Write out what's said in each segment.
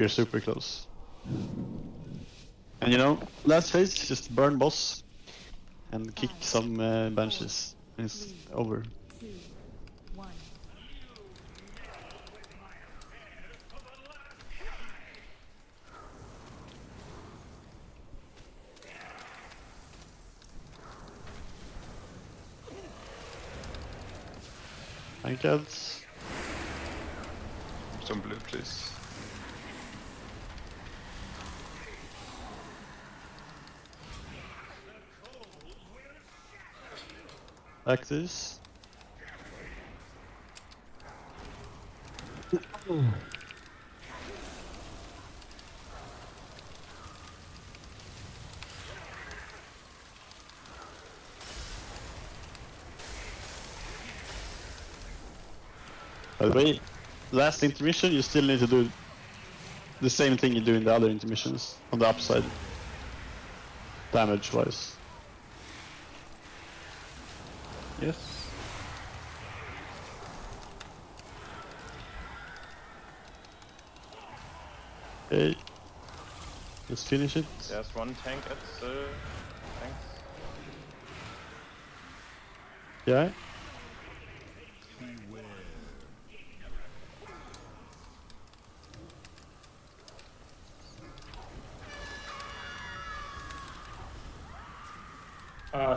You're super close. And you know, last phase, just burn boss and kick some benches. It's over. 2, 1. Thank ads. Some blue, please. Back this. By the way, last intermission, you still need to do the same thing you do in the other intermissions on the upside, damage-wise. Yes. Okay, let's finish it. There's one tank at the tanks. Yeah.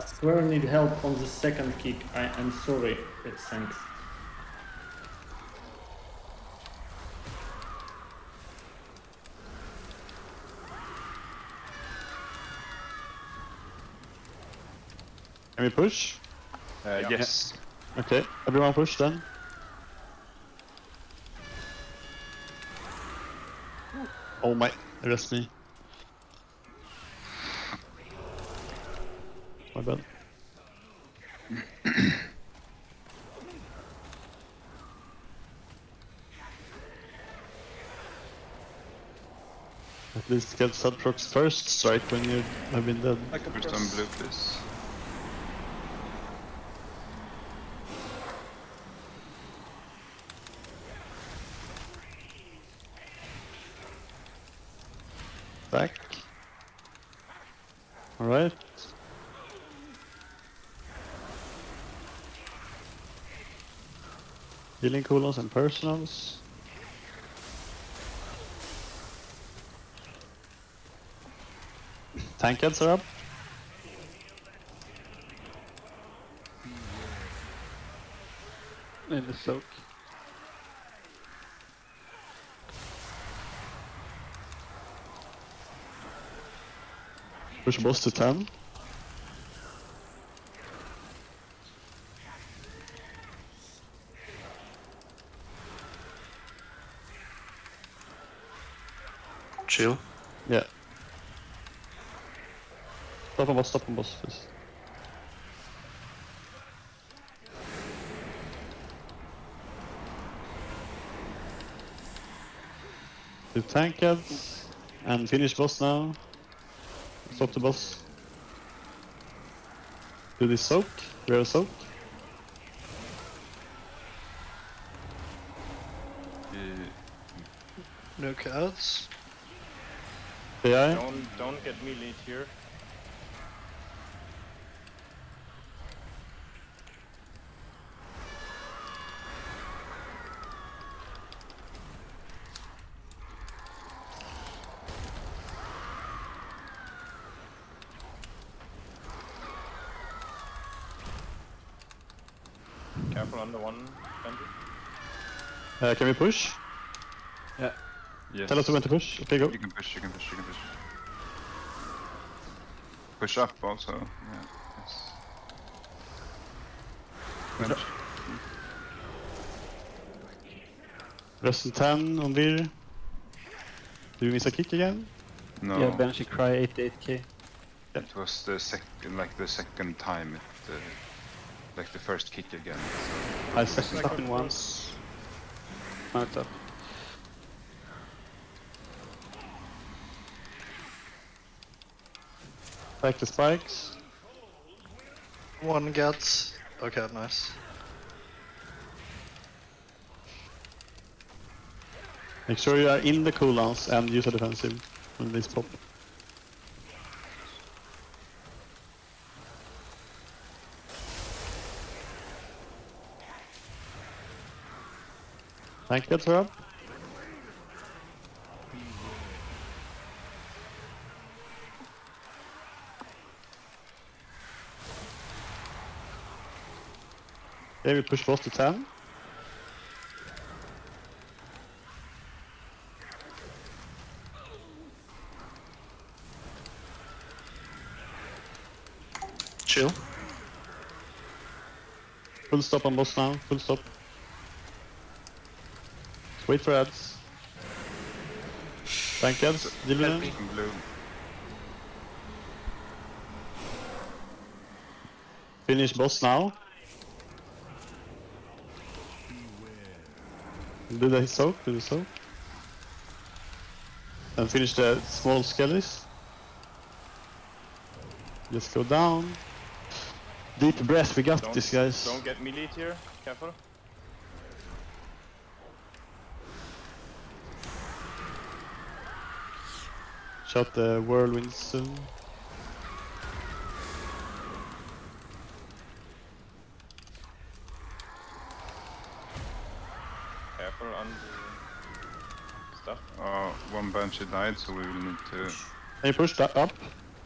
Square need help on the second kick. I'm sorry, thanks. Can we push? Yes. Okay, everyone push then. Oh my, arrest me. My bad. At least get subprocs first strike when you have been dead. First on blue, please. Back. Alright. Healing cooldowns and personals. Tank heads are up. In the soak. Push boss to 10. Chill. Yeah. Stop on boss, please. Do tank heads and finish boss now. Stop the boss. Do this soak. We have a soak. No cards. AI. Don't get me lead here. Careful on the one bandit. Can we push? Yeah. Yes. Tell us when to push. Okay, go. You can push, you can push, you can push. Push up also. Yeah. Yes. Bench. Rest in 10 on Vir. Do we miss a kick again? No. Yeah, Banshee Cry 88k. It was the second time it, like the first kick again. So. I Press second. up in once. No, it's up. Back the spikes. One gets. Okay, nice. Make sure you are in the cooldowns and use a defensive when these pop. Tank gets her up. Okay, we push boss to 10. Chill. Full stop on boss now, full stop. Just wait for ads. Tank ads, deal with them. In blue. Finish boss now. Do the soak, do the soak. And finish the small skellies. Just go down. Deep breath, we got this, guys. Don't get melee here. Careful. Shot the whirlwind soon. Careful on the stuff. One Banshee died, so we will need to... Can you push that up?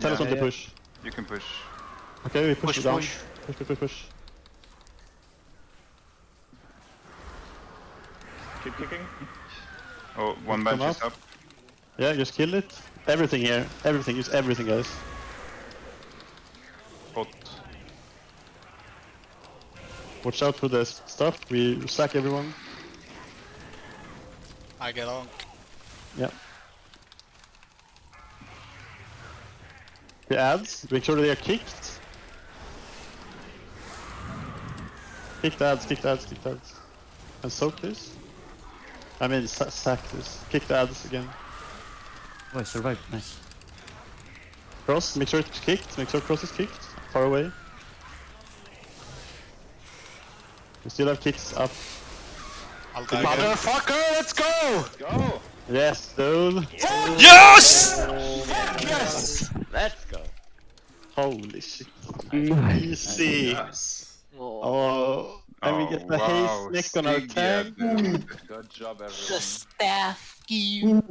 Tell us when to push. You can push. Okay, we push it down. push. Push. Keep kicking. Oh, one Come Banshee's up. up. Yeah, just kill it. Everything here. Everything. Use everything, guys. Bot. Watch out for the stuff. We sack everyone. I get on. Yeah. The ads. Make sure they are kicked. Kick the ads, kick the ads, kick the ads. And soak this. I mean, sack this. Kick the ads again. Oh, I survived. Nice. Cross, make sure it's kicked. Make sure cross is kicked. Far away. We still have kicks up. I'll die again. Motherfucker, let's go! Go! Yes, dude. Yes! Yes! Let's go. Holy shit. Easy. Oh, and we get the haze neck on our tag. Good job, everyone. Staff you.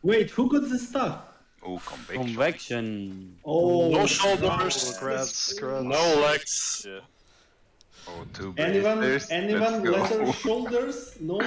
Wait, who got the stuff? Oh, conviction. Convection. Oh, No shoulders. Congrats. No legs. Shit. Oh, two anyone, blasters. anyone Let's go. leather shoulders? No?